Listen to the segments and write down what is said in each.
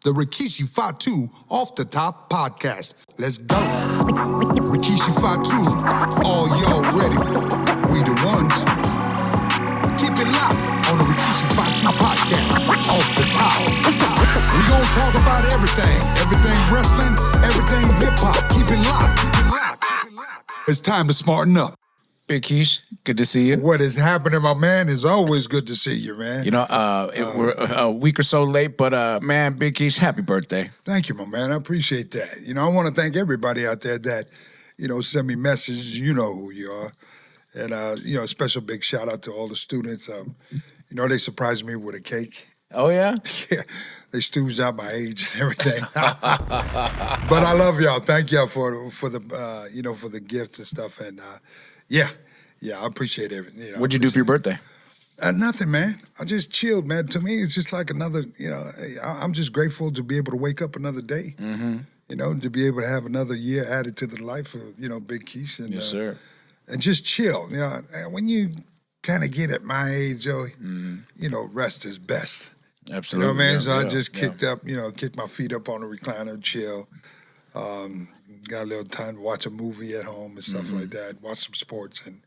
the Rikishi Fatu Off the Top podcast. Let's go. Rikishi Fatu, all y'all ready? We the ones. Keep it locked on the Rikishi Fatu podcast. Off the top. We gon' talk about everything wrestling, everything hip hop. Keep it locked. It's time to smarten up. Big Keish, good to see you. What is happening, my man? It's always good to see you, man. You know, we're a week or so late, but man, Big Keish, happy birthday. Thank you, my man. I appreciate that. You know, I want to thank everybody out there that, send me messages. You know who you are. And, a special big shout out to all the students. They surprised me with a cake. Oh, yeah? Yeah, they stooged out my age and everything. But I love y'all. Thank y'all for the gift and stuff. And, yeah, I appreciate everything. What'd you do for your birthday? Nothing, man. I just chilled, man. To me, it's just like another, I'm just grateful to be able to wake up another day. Mm-hmm. To be able to have another year added to the life of, Big Keish. And, yes, sir. And just chill. When you kind of get at my age, Joey, rest is best. Absolutely. You know what I mean? So I just kicked kicked my feet up on the recliner, chill. Got a little time to watch a movie at home and stuff like that, watch some sports, and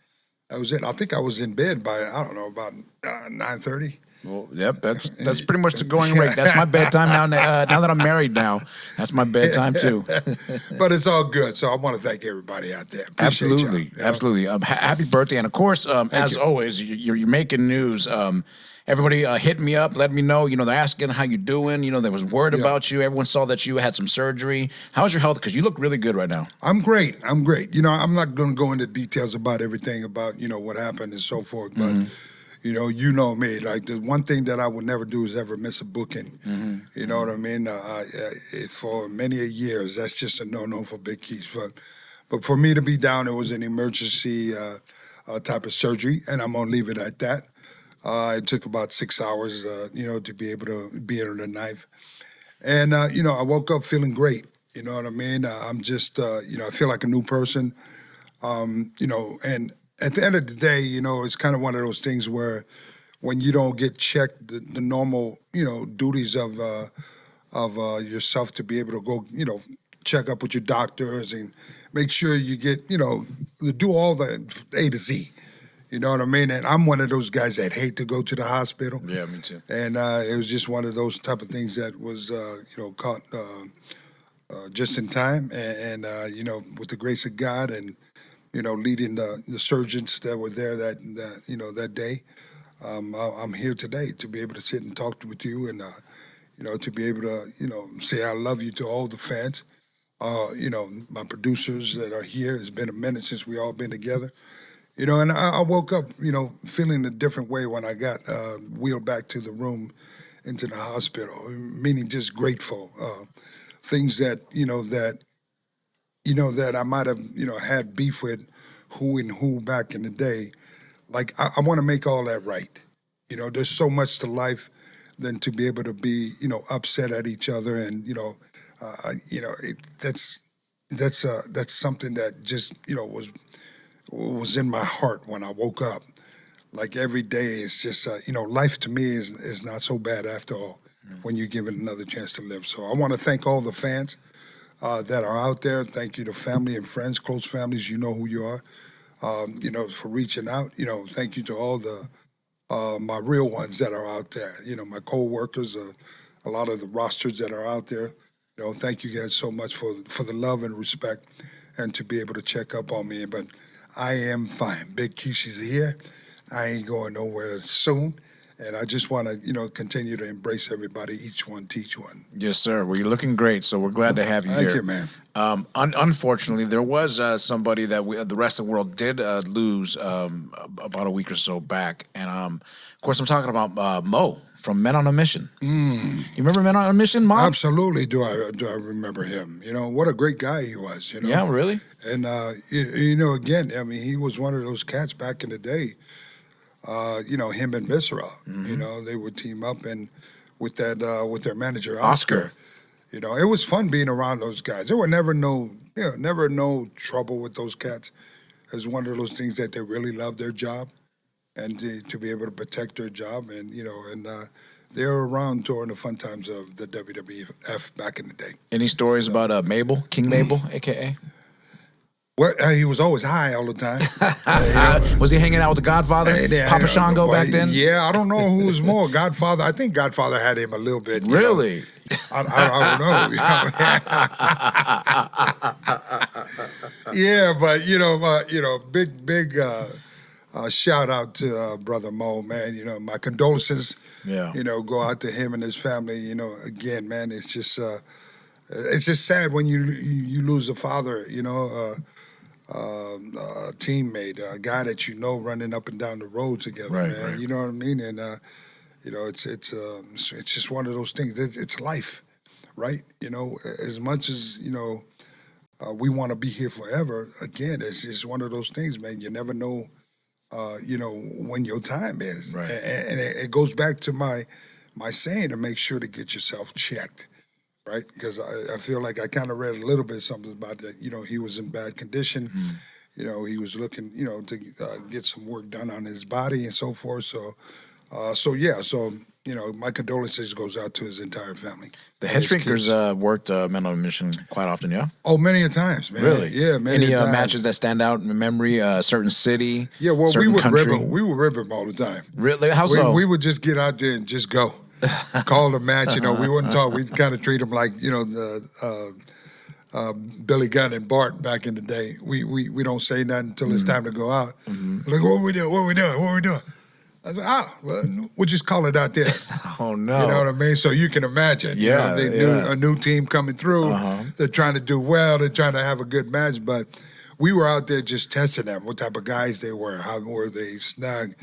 that was it. I think I was in bed by, about 9:30. Well, yep, that's pretty much the going rate. That's my bedtime now. Now that I'm married now, that's my bedtime too. But it's all good. So I want to thank everybody out there. Appreciate absolutely. Happy birthday, and of course, as always, you're making news. Everybody hit me up, let me know. They're asking how you doing. They was word about you. Everyone saw that you had some surgery. How's your health? Because you look really good right now. I'm great. I'm not going to go into details about everything about, what happened and so forth. But, you know me. Like, the one thing that I would never do is ever miss a booking. Mm-hmm. You know what I mean? For many years, that's just a no-no for Big Keish. But for me to be down, it was an emergency type of surgery, and I'm going to leave it at that. It took about 6 hours, to be able to be under the knife. And, I woke up feeling great. You know what I mean? I'm just, I feel like a new person. And at the end of the day, it's kind of one of those things where when you don't get checked, the normal, duties of yourself to be able to go, check up with your doctors and make sure you get, do all the A to Z. You know what I mean? And I'm one of those guys that hate to go to the hospital. Yeah, me too. And it was just one of those type of things that was, caught just in time. And with the grace of God and, leading the surgeons that were there that day, I'm here today to be able to sit and talk with you and, to be able to, say I love you to all the fans. My producers that are here. It's been a minute since we all been together. And I woke up, feeling a different way when I got wheeled back to the room into the hospital, meaning just grateful. Things that, that I might have, had beef with who back in the day. Like, I want to make all that right. There's so much to life than to be able to be, upset at each other. And, that's something that just, was in my heart when I woke up. Like, every day it's just, life to me is not so bad after all when you give it another chance to live. So I want to thank all the fans that are out there. Thank you to family and friends, close families. You know who you are, for reaching out. Thank you to all the my real ones that are out there. My co-workers, a lot of the rosters that are out there. Thank you guys so much for the love and respect and to be able to check up on me. But I am fine. Big Keish is here. I ain't going nowhere soon. And I just want to, continue to embrace everybody, each one, teach one. Yes, sir. Well, you're looking great, so we're glad to have you here. Thank you, man. Unfortunately, there was somebody that the rest of the world did lose about a week or so back. And, of course, I'm talking about Mo from Men on a Mission. You remember Men on a Mission, Mom? Absolutely do I remember him. What a great guy he was, Yeah, really? And, again, I mean, he was one of those cats back in the day. Him and Viscera, they would team up and with their manager, Oscar. It was fun being around those guys. There were never no trouble with those cats. It was one of those things that they really loved their job and to be able to protect their job and, they were around during the fun times of the WWF back in the day. Any stories about Mabel, King Mabel, a.k.a.? Well, he was always high all the time. Was he hanging out with the Godfather, Papa Shango, back then? Yeah, I don't know who was more. Godfather, I think Godfather had him a little bit. Really? I don't know. Yeah, but big shout out to Brother Mo, man. My condolences. Yeah. Go out to him and his family. Again, man, it's just sad when you lose a father. A teammate, a guy that running up and down the road together, right, man. Right. You know what I mean? And it's just one of those things. It's life, right? As much as we want to be here forever. Again, it's just one of those things, man. You never know, when your time is, right? And it goes back to my saying to make sure to get yourself checked. Right, because I feel like I kind of read a little bit something about that. He was in bad condition. Mm. He was looking, to get some work done on his body and so forth. So my condolences goes out to his entire family. The Head Shrinkers worked Men on a Mission quite often, yeah? Oh, many a times, man. Really? Yeah, many Any times. matches that stand out in memory, a certain city, yeah, well, certain country? We would rip him all the time. Really? How so? We would just get out there and just go. Call the match, we wouldn't talk. We'd kind of treat them like, the Billy Gunn and Bart back in the day. We don't say nothing until it's time to go out. Mm-hmm. Like, what we doing? What we doing? I said, well, we'll just call it out there. Oh, no. You know what I mean? So you can imagine. Yeah. A new team coming through. Uh-huh. They're trying to do well. They're trying to have a good match. But we were out there just testing them, what type of guys they were, how were they snug.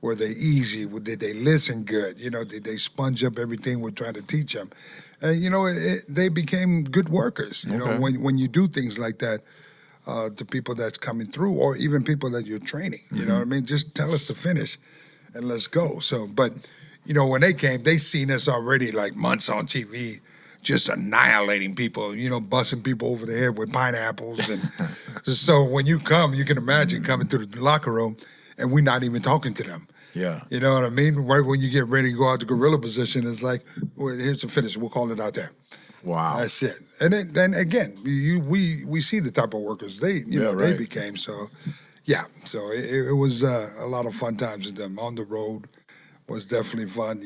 Were they easy? Did they listen good? Did they sponge up everything we're trying to teach them? And, they became good workers, okay. when you do things like that to people that's coming through or even people that you're training. Mm-hmm. You know what I mean? Just tell us to finish and let's go. So, but, when they came, they seen us already like months on TV, just annihilating people, busting people over the head with pineapples. And so when you come, you can imagine coming through the locker room and we're not even talking to them. Yeah. You know what I mean? Right when you get ready to go out to gorilla position, it's like, well, here's the finish. We'll call it out there. Wow. That's it. And then again, we see the type of workers they became. So, yeah. So it was a lot of fun times with them. On the road was definitely fun.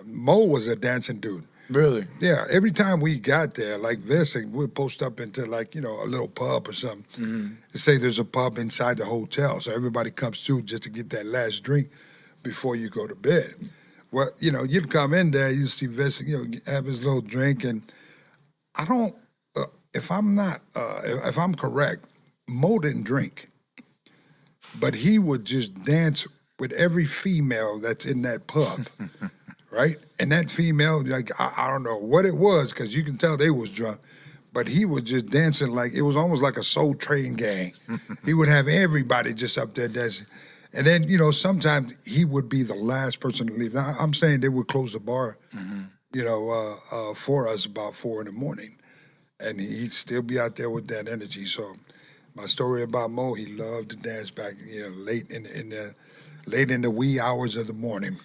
Mo was a dancing dude. Really? Yeah. Every time we got there, like this, we'd post up into like, a little pub or something. Mm-hmm. Say there's a pub inside the hotel. So everybody comes through just to get that last drink before you go to bed. Well, you'd come in there, you see Vince, have his little drink, and I don't, if I'm correct, Mo didn't drink, but he would just dance with every female that's in that pub, right? And that female, like, I don't know what it was, because you can tell they was drunk, but he was just dancing like, it was almost like a Soul Train gang. He would have everybody just up there dancing. And then, sometimes he would be the last person to leave. Now, I'm saying they would close the bar, mm-hmm. For us about 4 a.m. And he'd still be out there with that energy. So my story about Mo, he loved to dance back, late in the wee hours of the morning.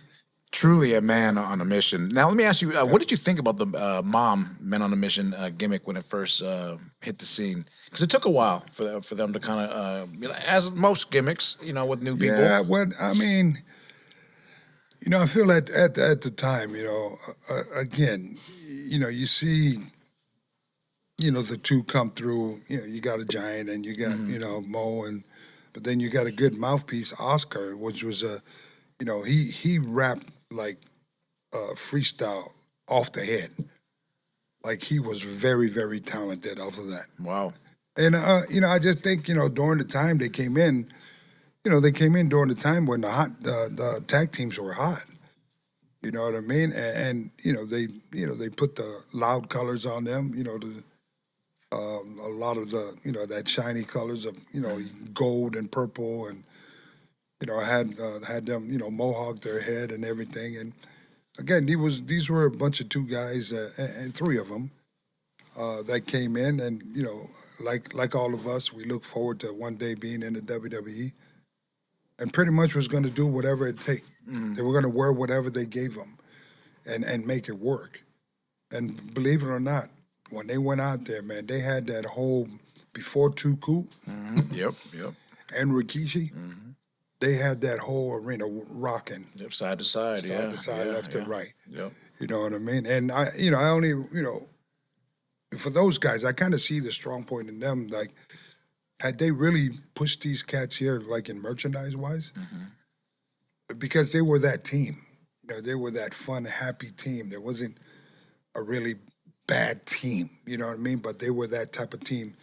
Truly a man on a mission. Now, let me ask you, what did you think about the mom Men on a Mission gimmick when it first hit the scene? Because it took a while for them to kind of, as most gimmicks, with new people. Yeah, well, I mean, I feel at the time, again, you see, the two come through. You got a giant and you got, mm-hmm. Mo, but then you got a good mouthpiece, Oscar, which was he rapped like freestyle off the head. Like he was very, very talented off of that. Wow. And, I just think, during the time they came in, during the time when the tag teams were hot. You know what I mean? And they put the loud colors on them, a lot of the, that shiny colors of, gold and purple and, had them, mohawk their head and everything. And again, these were a bunch of two guys and three of them that came in, and like all of us, we look forward to one day being in the WWE, and pretty much was going to do whatever it take. Mm-hmm. They were going to wear whatever they gave them, and make it work. And believe it or not, when they went out there, man, they had that whole before Tuku Yep, yep. and Rikishi, they had that whole arena rocking. Yep, side to side, Side to side, left to right. Yep. You know what I mean? And I only, for those guys, I kind of see the strong point in them. Like, had they really pushed these cats here, like in merchandise wise, because they were that team. They were that fun, happy team. There wasn't a really bad team, you know what I mean? But they were that type of team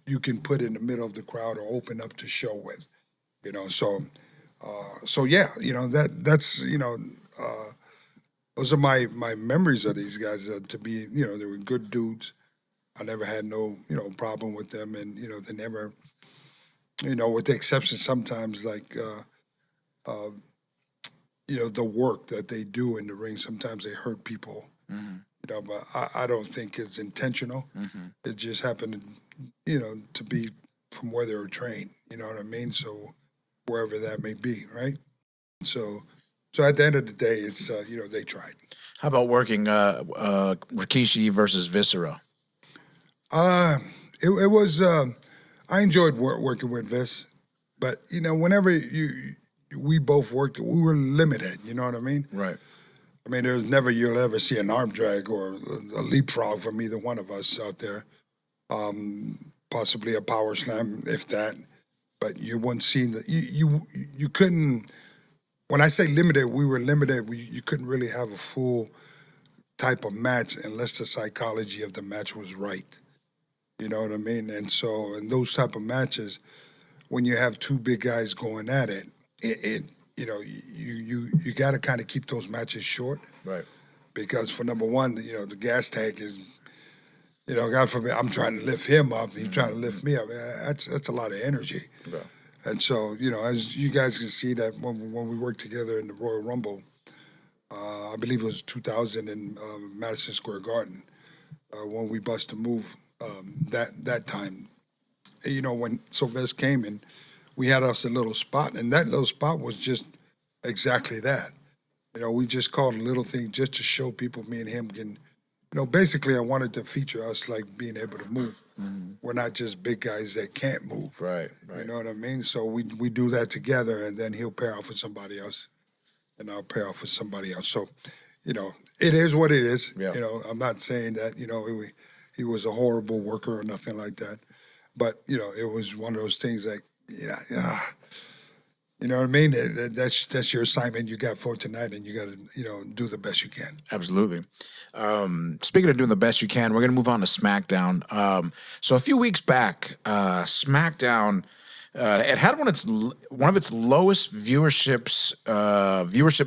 you can put in the middle of the crowd or open up to show with, So yeah, that's those are my memories of these guys. To be, they were good dudes. I never had no problem with them, and they never, with the exception sometimes like the work that they do in the ring. Sometimes they hurt people. But I don't think it's intentional. It just happened, to be from where they were trained. You know what I mean? So wherever that may be, right? So at the end of the day, it's they tried. How about working Rikishi versus Viscera? It was. I enjoyed working with Vis, but whenever we both worked, we were limited. You know what I mean? Right. I mean, there's never you'll ever see an arm drag or a leapfrog from either one of us out there. Possibly a power slam, if that. But you wouldn't see that. You couldn't. When I say limited, we were limited. You couldn't really have a full type of match unless the psychology of the match was right. You know what I mean? And so in those type of matches, when you have two big guys going at it, you got to kind of keep those matches short. Right. Because for number one, the gas tank is, God forbid, I'm trying to lift him up, he's trying to lift me up. That's a lot of energy. Okay. And so, as you guys can see that when we worked together in the Royal Rumble, I believe it was 2000 in Madison Square Garden, when we bust a move that time. When Sylvester came in, we had us a little spot, and that little spot was just exactly that. We just called a little thing just to show people me and him can, basically I wanted to feature us like being able to move. We're not just big guys that can't move. Right. You know what I mean? So we do that together, and then he'll pair off with somebody else, and I'll pair off with somebody else. So, it is what it is. Yeah. I'm not saying that, he was a horrible worker or nothing like that. But, it was one of those things like, you know what I mean? That's your assignment you got for tonight, and you got to, do the best you can. Absolutely. Speaking of doing the best you can, we're going to move on to SmackDown. So a few weeks back, SmackDown it had one of its lowest viewership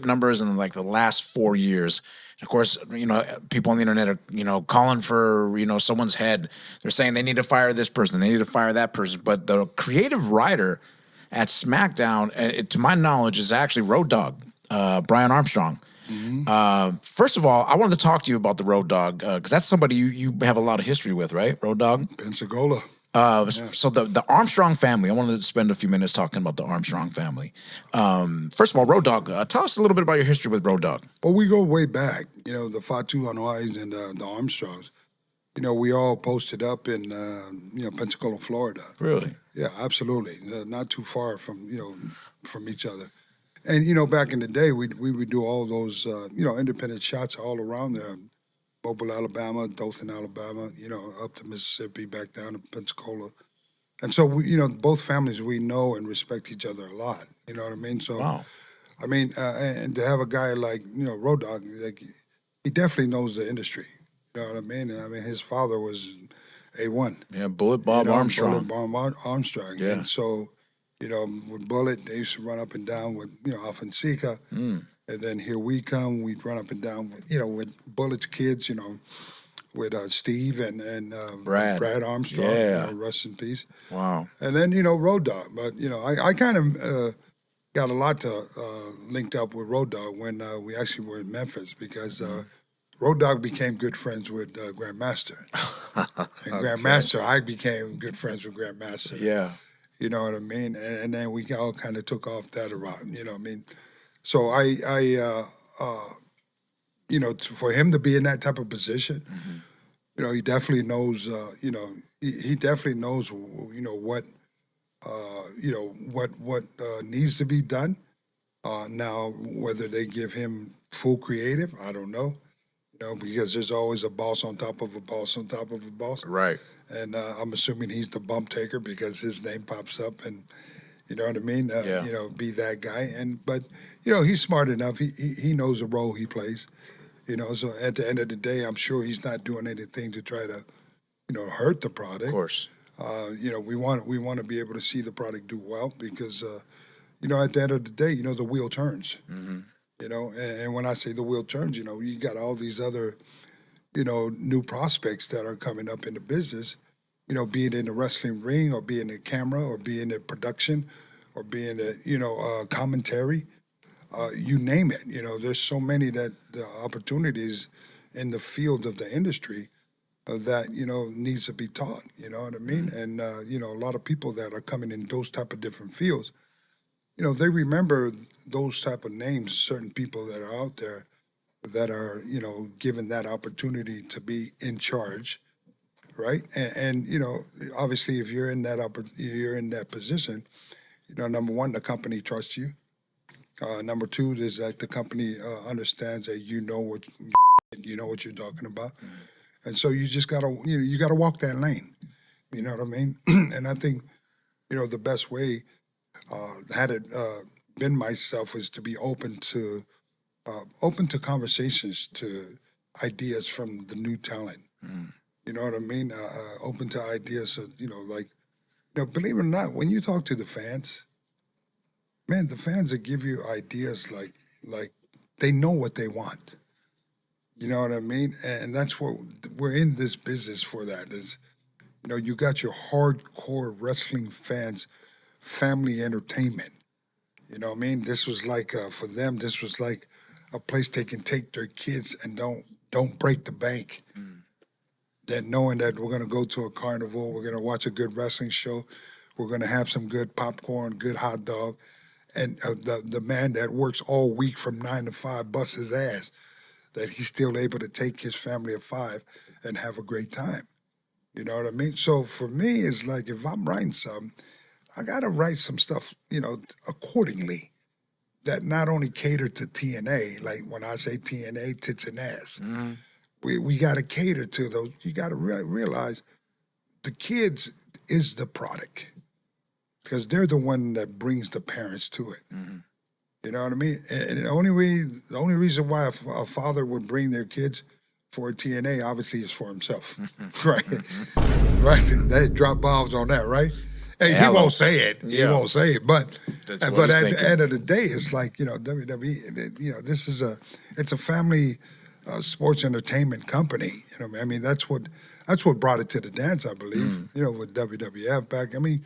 numbers in like the last 4 years. And of course, people on the internet are, calling for, someone's head. They're saying they need to fire this person, they need to fire that person. But the creative writer at SmackDown, to my knowledge, is actually Road Dogg, Brian Armstrong. First of all, I wanted to talk to you about the Road Dogg because that's somebody you have a lot of history with, right? Road Dogg? Pensacola. So the Armstrong family, I wanted to spend a few minutes talking about the Armstrong family. First of all, Road Dogg, tell us a little bit about your history with Road Dogg. Well, we go way back, the Fatu Hanois and the Armstrongs. We all posted up in, Pensacola, Florida. Really? Yeah, absolutely. Not too far from, from each other. And, back in the day, we would do all those, independent shots all around there. Mobile, Alabama, Dothan, Alabama, up to Mississippi, back down to Pensacola. And so, both families, we know and respect each other a lot. You know what I mean? So, wow. I mean, and to have a guy like, Road Dogg, like, he definitely knows the industry. You know what I mean? I mean, his father was A1. Yeah, Bullet Bob Armstrong. Bullet Bob Armstrong. Yeah. And so, with Bullet, they used to run up and down with, Alfonseca. And then here we come, we'd run up and down, with Bullet's kids, with Steve and Brad Armstrong, Yeah. Rest in peace. Wow. And then, Road Dogg. But, I kind of got a lot to linked up with Road Dogg when we actually were in Memphis because Road Dogg became good friends with Grandmaster. And Grandmaster, I became good friends with Grandmaster. Yeah. You know what I mean? And then we all kind of took off that around, you know what I mean? So for him to be in that type of position, he definitely knows. He definitely knows. What needs to be done. Now, whether they give him full creative, I don't know. Because there's always a boss on top of a boss on top of a boss. Right. And I'm assuming he's the bump taker because his name pops up, and you know what I mean. Be that guy. But he's smart enough. He knows the role he plays. So at the end of the day, I'm sure he's not doing anything to try to, hurt the product. Of course. We want to be able to see the product do well because, at the end of the day, the wheel turns. Mm-hmm. And when I say the wheel turns, you got all these other, new prospects that are coming up in the business, being in the wrestling ring or being in camera or being in production or being a commentary, you name it. There's so many that the opportunities in the field of the industry that, needs to be taught, you know what I mean? And, a lot of people that are coming in those type of different fields, they remember those type of names, certain people that are out there that are, given that opportunity to be in charge, right? And obviously, if you're in that position, number one, the company trusts you. Number two is that the company understands that you know what you're talking about, and so you just gotta you gotta walk that lane. You know what I mean? And I think the best way had it been myself is to be open to conversations, to ideas from the new talent. You know what I mean? Open to ideas of, believe it or not, when you talk to the fans, man, the fans that give you ideas like they know what they want. You know what I mean? And that's what we're in this business for. That is, you got your hardcore wrestling fans, family entertainment. You know what I mean? This was like for them. This was like a place they can take their kids and don't break the bank. That knowing that we're going to go to a carnival, we're going to watch a good wrestling show, we're going to have some good popcorn, good hot dog, and the man that works all week from 9 to 5 busts his ass, that he's still able to take his family of 5 and have a great time. You know what I mean? So for me, it's like if I'm writing something, I got to write some stuff, accordingly, that not only cater to TNA, like when I say TNA, tits and ass. Mm-hmm. We got to cater to those. You got to realize the kids is the product because they're the one that brings the parents to it. Mm-hmm. You know what I mean? And the only reason why a father would bring their kids for a TNA obviously is for himself, right? Right? They drop bombs on that, right? Hey, he won't say it. Yeah. He won't say it. But at the end of the day, it's like WWE. This is it's a family sports entertainment company. I mean, that's what brought it to the dance, I believe. With WWF back. I mean,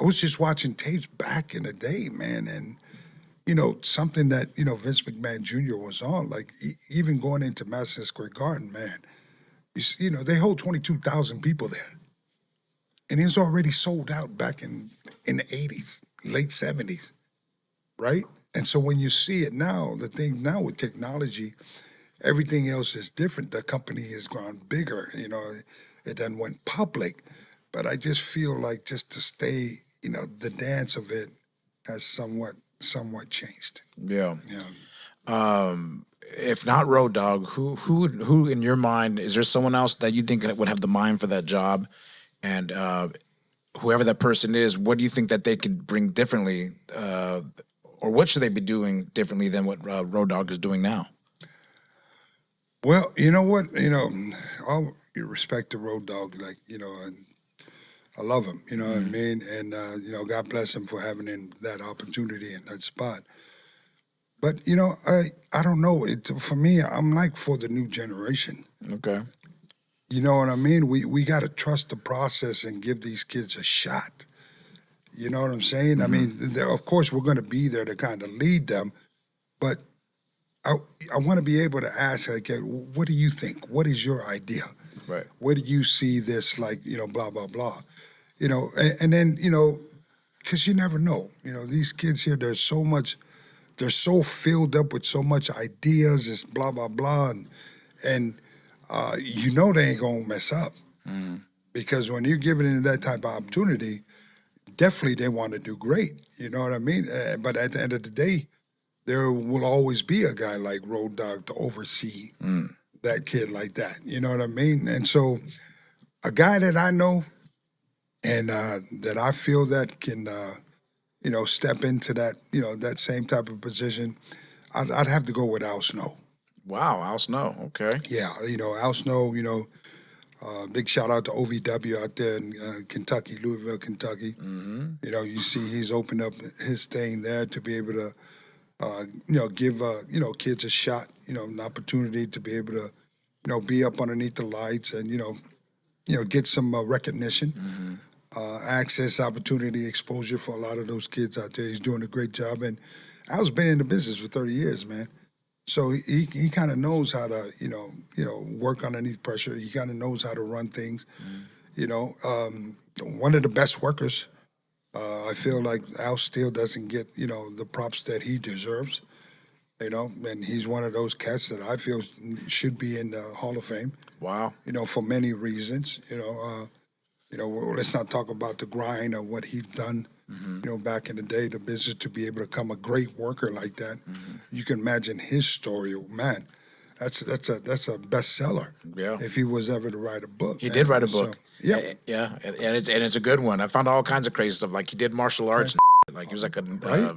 I was just watching tapes back in the day, man, and something that Vince McMahon Jr. was on, like even going into Madison Square Garden, man. They hold 22,000 people there. And it was already sold out back in the 80s, late 70s, right? And so when you see it now, the thing now with technology, everything else is different. The company has gone bigger, it then went public. But I just feel like just to stay, the dance of it has somewhat changed. Yeah. If not Road Dogg, who in your mind, is there someone else that you think would have the mind for that job? And whoever that person is, what do you think that they could bring differently, or what should they be doing differently than what Road Dogg is doing now? Well, you know what? All respect to Road Dogg, and I love him. You know what I mean? And God bless him for having that opportunity in that spot. But I don't know. For me, I'm like for the new generation. Okay. You know what I mean? We got to trust the process and give these kids a shot. You know what I'm saying? Mm-hmm. I mean, of course, we're going to be there to kind of lead them, but I want to be able to ask, okay, what do you think? What is your idea? Right. Where do you see this, blah, blah, blah? And then, because you never know. These kids here, there's so much they're so filled up with so much ideas, it's blah, blah, blah. And you know they ain't going to mess up. Because when you're giving that type of opportunity, definitely they want to do great. You know what I mean? But at the end of the day, there will always be a guy like Road Dogg to oversee that kid like that. You know what I mean? And so a guy that I know and that I feel that can, step into that, that same type of position, I'd have to go with Al Snow. Wow, Al Snow. Okay. Yeah, Al Snow, big shout out to OVW out there in Kentucky, Louisville, Kentucky. You see he's opened up his thing there to be able to, give, kids a shot, an opportunity to be able to, be up underneath the lights and, get some recognition, access, opportunity, exposure for a lot of those kids out there. He's doing a great job. And Al's been in the business for 30 years, man. So he kind of knows how to, work underneath pressure. He kind of knows how to run things. One of the best workers. I feel like Al still doesn't get, the props that he deserves. And he's one of those cats that I feel should be in the Hall of Fame. Wow. For many reasons. Let's not talk about the grind of what he's done. Back in the day, the business to be able to become a great worker like that. You can imagine his story. Man, that's a bestseller. Yeah. If he was ever to write a book. He did write a book. So, yeah, and it's a good one. I found all kinds of crazy stuff. Like he did martial arts. Like he was like a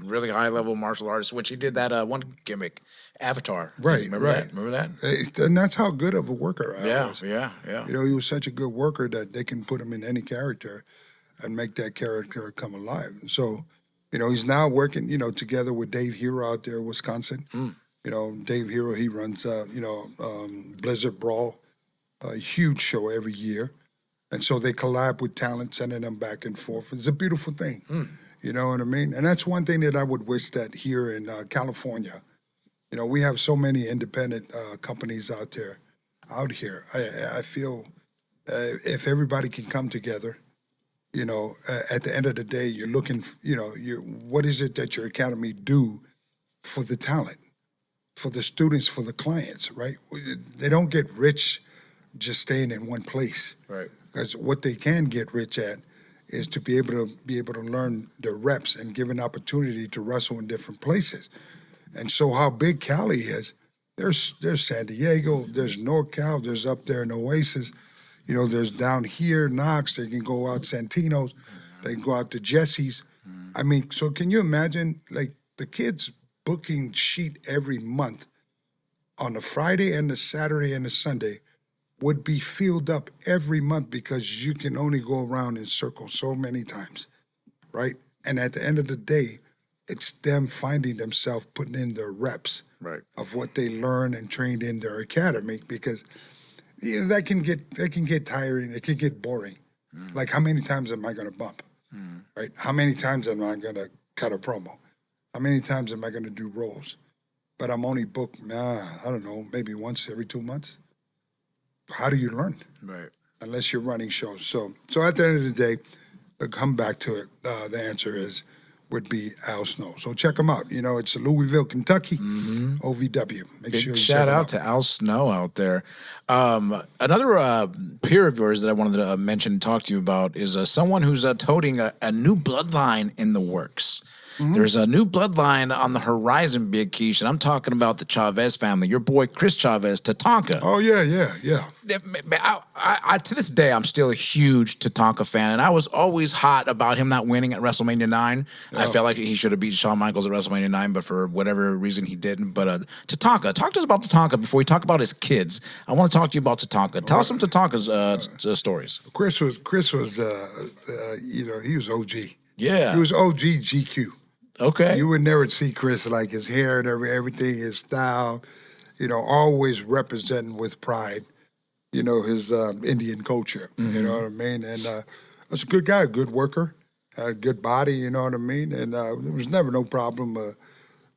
really high level martial artist, which he did that one gimmick, Avatar. Right. Remember that? Remember that? And that's how good of a worker Al was. Yeah. He was such a good worker that they can put him in any character and make that character come alive. So, he's now working, together with Dave Hero out there in Wisconsin. Dave Hero, he runs, Blizzard Brawl, a huge show every year. And so they collab with talent, sending them back and forth. It's a beautiful thing. You know what I mean? And that's one thing that I would wish that here in California, we have so many independent companies out here. I feel if everybody can come together, at the end of the day, you're looking, what is it that your academy do for the talent, for the students, for the clients, right? They don't get rich just staying in one place. Right. Because what they can get rich at is to be able to learn the reps and give an opportunity to wrestle in different places. And so how big Cali is, there's San Diego, there's NorCal, there's up there in Oasis. There's down here, Knox, they can go out Santino's, they can go out to Jesse's. I mean, so can you imagine, like, the kids' booking sheet every month on the Friday and the Saturday and the Sunday would be filled up every month because you can only go around in circles so many times, right? And at the end of the day, it's them finding themselves putting in their reps of what they learn and trained in their academy because that can get tiring. It can get boring. Like, how many times am I going to bump? Right? How many times am I going to cut a promo? How many times am I going to do roles? But I'm only booked, I don't know, maybe once every 2 months. How do you learn? Right. Unless you're running shows. So at the end of the day, to come back to it, the answer would be Al Snow. So check him out. It's Louisville, Kentucky, OVW. Big shout out to Al Snow out there. Another peer of yours that I wanted to mention and talk to you about is someone who's toting a new bloodline in the works. There's a new bloodline on the horizon, Big Keish, and I'm talking about the Chavez family. Your boy Chris Chavez, Tatanka. Oh, yeah. I to this day, I'm still a huge Tatanka fan, and I was always hot about him not winning at WrestleMania 9. Yeah. I felt like he should have beat Shawn Michaels at WrestleMania 9, but for whatever reason, he didn't. But Tatanka, talk to us about Tatanka before we talk about his kids. I want to talk to you about Tatanka. Tell us some Tatanka's stories. Chris was he was OG. Yeah. He was OG GQ. Okay. You would never see Chris like his hair and everything, his style, always representing with pride, his Indian culture, you know what I mean? And that's a good guy, a good worker, had a good body, you know what I mean? And there was never no problem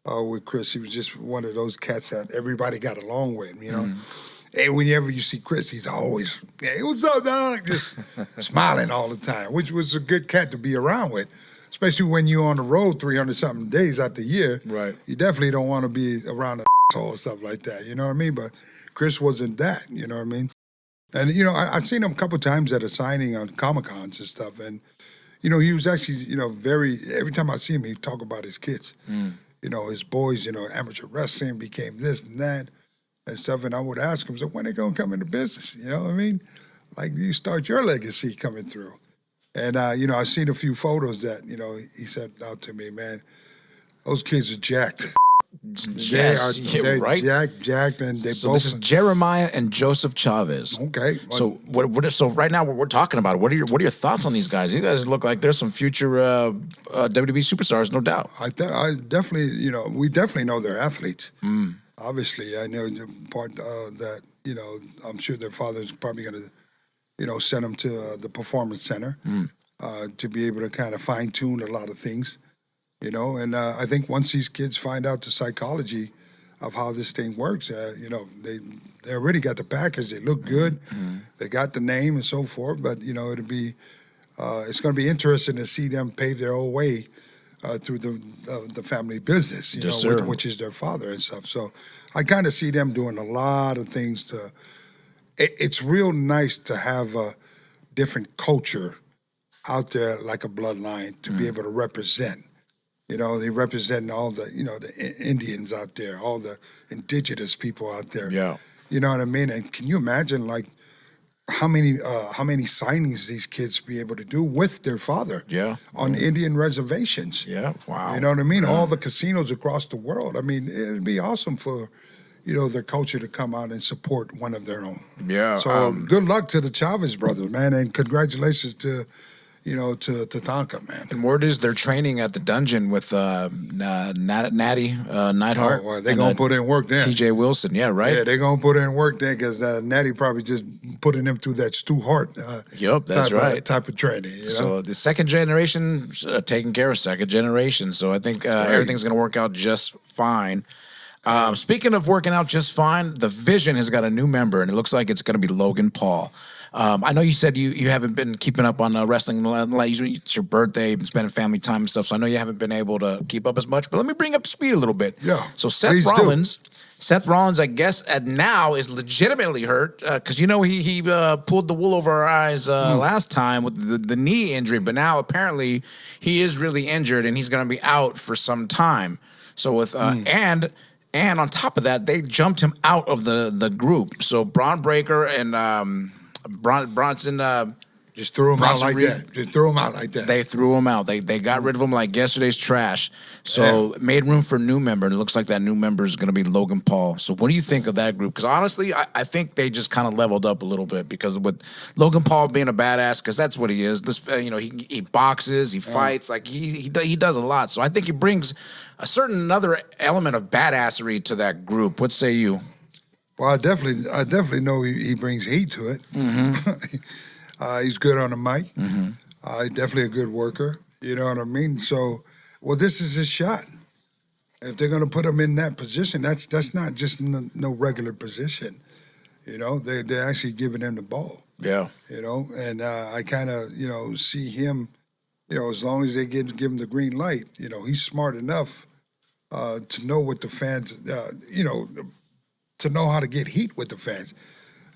with Chris. He was just one of those cats that everybody got along with, And whenever you see Chris, he's always, hey, what's up, dog? Just smiling all the time, which was a good cat to be around with. especially when you're on the road 300-something days out the year. Right. You definitely don't want to be around a or stuff like that, you know what I mean? But Chris wasn't that, you know what I mean? And, you know, I've seen him a couple times at a signing on Comic-Cons and stuff, and, you know, he was actually, you know, every time I see him, he'd talk about his kids. You know, his boys, you know, amateur wrestling became this and that and stuff, and I would ask him, so when they going to come into business, you know what I mean? Like, you start your legacy coming through. And, you know, I've seen a few photos that, you know, he sent out to me, man, those kids are jacked. Yes, they're right. Jacked, and they So both. this is Jeremiah and Joseph Chavez. Okay. So so right now we're talking about it. What are your thoughts on these guys? These guys look like there's some future WWE superstars, no doubt. I definitely, you know, we definitely know they're athletes. Obviously, I know the part that, you know, I'm sure their father's probably going to, you know, send them to the performance center to be able to kind of fine tune a lot of things. You know, and I think once these kids find out the psychology of how this thing works, you know, they already got the package. They look good. They got the name and so forth. But, you know, it's going to be interesting to see them pave their own way through the family business, you know, which is their father and stuff. So I kind of see them doing a lot of things it's real nice to have a different culture out there like a bloodline to be able to represent. You know, they represent all the, you know, the Indians out there, all the indigenous people out there. Yeah. You know what I mean? And can you imagine, like, how many signings these kids be able to do with their father? Yeah. On Indian reservations. Yeah. Wow. You know what I mean? All the casinos across the world. I mean, it'd be awesome for, you know, their culture to come out and support one of their own. Yeah. So good luck to the Chavez brothers, man, and congratulations to, you know, to Tonka, man. And word is they're training at the dungeon with Natty Neidhart. Oh, well, they're going to put in work then. TJ Wilson, yeah, right? Yeah, they're going to put in work then because Natty probably just putting them through that Stu Hart type of training. You know? So the second generation taking care of second generation. So I think everything's going to work out just fine. Speaking of working out just fine, the Vision has got a new member, and it looks like it's going to be Logan Paul. I know you said you haven't been keeping up on wrestling. It's your birthday, you've been spending family time and stuff, so I know you haven't been able to keep up as much, but let me bring up to speed a little bit. Yeah, so Seth Rollins, I guess, now is legitimately hurt because, you know, he pulled the wool over our eyes last time with the knee injury, but now apparently he is really injured, and he's going to be out for some time. So with and on top of that, they jumped him out of the group. So Braun Breaker and Bronson just threw him out like Reed. that. Just threw him out like that. They threw him out. They got rid of him like yesterday's trash. So made room for a new member. And it looks like that new member is going to be Logan Paul. So what do you think of that group? Because honestly, I think they just kind of leveled up a little bit because with Logan Paul being a badass, because that's what he is. This, you know, he boxes, he fights, like he does a lot. So I think he brings a certain another element of badassery to that group. What say you? Well, I definitely know he brings heat to it. He's good on the mic. Definitely a good worker. You know what I mean? So, well, this is his shot. If they're going to put him in that position, that's not just no regular position. You know, they're actually giving him the ball. Yeah. You know, and I kind of, you know, see him, you know, as long as they give him the green light, you know, he's smart enough to know what the fans, you know, to know how to get heat with the fans.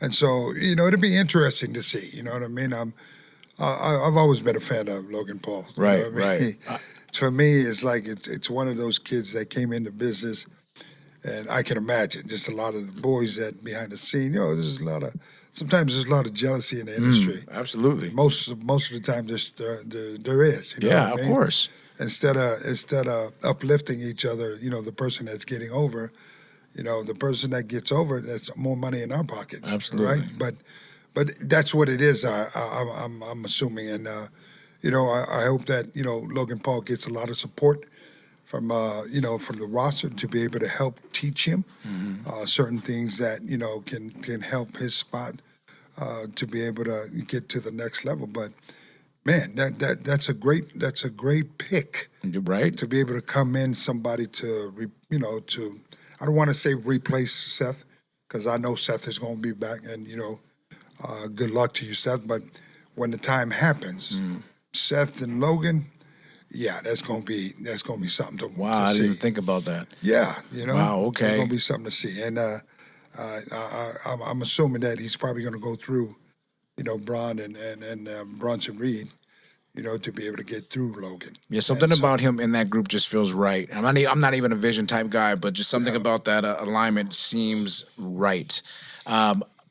And so, you know, it'll be interesting to see. You know what I mean? I've always been a fan of Logan Paul. Right, you know what I mean? For me, it's like it's one of those kids that came into business, and I can imagine just a lot of the boys that behind the scene. You know, sometimes there's a lot of jealousy in the industry. Absolutely. Most of the time, there is. You know Yeah, what I of mean? course. Instead of uplifting each other, you know, the person that's getting over. You know, the person that gets over it, that's more money in our pockets. Absolutely. Right? But that's what it is, I'm assuming. And, you know, I hope that, you know, Logan Paul gets a lot of support from, you know, from the roster to be able to help teach him certain things that, you know, can help his spot to be able to get to the next level. But, man, that's a great pick. Right. To be able to come in, somebody to, you know, to – I don't want to say replace Seth because I know Seth is going to be back, and, you know, good luck to you, Seth. But when the time happens, Seth and Logan, yeah, that's gonna be something to Wow, to I see. didn't even think about that. Yeah, you know. Wow, okay. It's gonna be something to see, and I'm assuming that he's probably gonna go through, Braun and Bronson Reed, to be able to get through Logan. Yeah, something And so- about him in that group just feels right. I'm not even a vision type guy, but just something about that alignment seems right.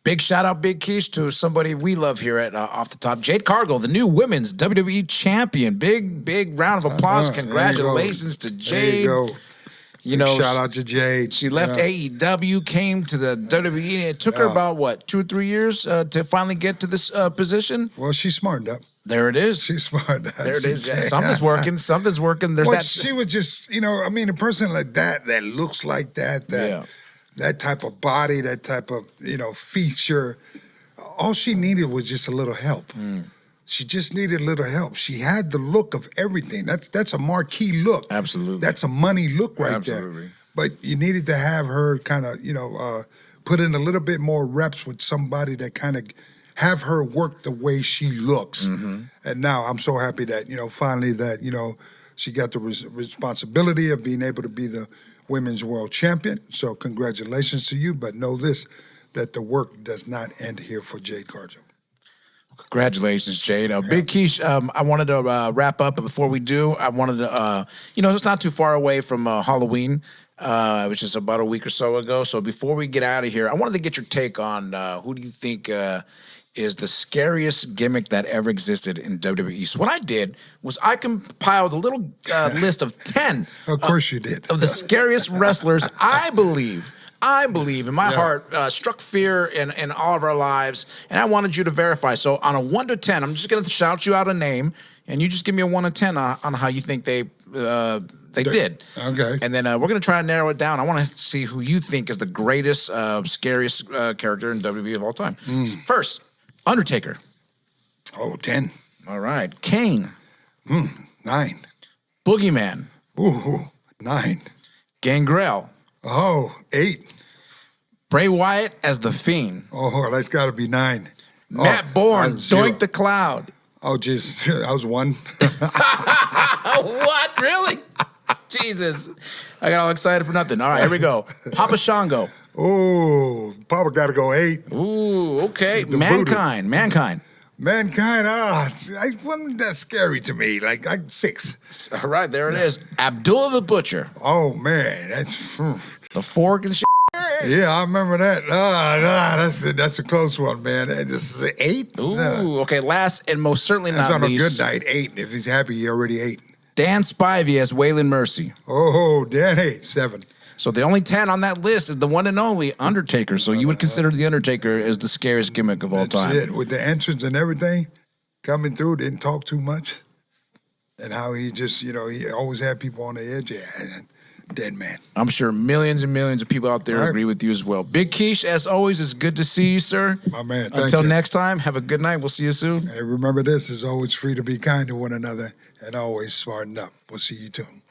Big shout out, Big Keish, to somebody we love here at Off the Top, Jade Cargill, the new women's WWE champion. Big round of applause. There you go. Congratulations to Jade. There you go. You know, Shout out to Jade. she left AEW, came to the WWE, and it took her about, what, 2 or 3 years to finally get to this position? Well, she's smartened up. There it is. She's smartened up. There it is. Yeah, something's working. Something's working. There's Well, that. she was just, a person like that looks like that type of body, that type of, feature. All she needed was just a little help. She just needed a little help. She had the look of everything. That's a marquee look. Absolutely. That's a money look right Absolutely. there. But you needed to have her kind of, put in a little bit more reps with somebody that kind of have her work the way she looks. And now I'm so happy that, finally that, she got the responsibility of being able to be the women's world champion. So congratulations to you. But know this, that the work does not end here for Jade Cargill. Congratulations, Jade. Big Keish, I wanted to wrap up, but before we do, I wanted to, it's not too far away from Halloween. It was just about a week or so ago. So before we get out of here, I wanted to get your take on who do you think is the scariest gimmick that ever existed in WWE. So what I did was I compiled a little list of 10. Of course you did. Of the scariest wrestlers I believe in my heart struck fear in all of our lives, and I wanted you to verify. So on a 1 to 10, I'm just going to shout you out a name, and you just give me a 1 to 10 on how you think they did. Okay. And then we're going to try to narrow it down. I want to see who you think is the greatest, scariest character in WWE of all time. So first, Undertaker. Oh, 10. All right. Kane. 9. Boogeyman. Ooh, 9. Gangrel. Oh, 8. Bray Wyatt as the Fiend. Oh, that's got to be 9. Matt Bourne. I'm 0. Doink the Cloud. Oh, Jesus. I was 1. What? Really? Jesus. I got all excited for nothing. All right, here we go. Papa Shango. Oh, Papa got to go 8. Ooh, okay. The Mankind. Mankind, it wasn't that scary to me. Like 6. All right, there it is. Abdullah the Butcher. Oh, man. That's... The fork and shit. Yeah, I remember that. That's a close one, man. This is an 8. Ooh, okay. Last and most certainly That's not on least. a good night. 8. If he's happy, he already 8. Dan Spivey as Waylon Mercy. Oh, Dan, 8. 7. So the only 10 on that list is the one and only Undertaker. So you would consider the Undertaker as the scariest gimmick of all time. That's it. With the entrance and everything coming through, didn't talk too much. And how he just, he always had people on the edge. Yeah, dead man. I'm sure millions and millions of people out there agree with you as well. Big Keish, as always, it's good to see you, sir. My man, thank Until you. next time, have a good night. We'll see you soon. Hey, remember this, it's always free to be kind to one another and always smarten up. We'll see you soon.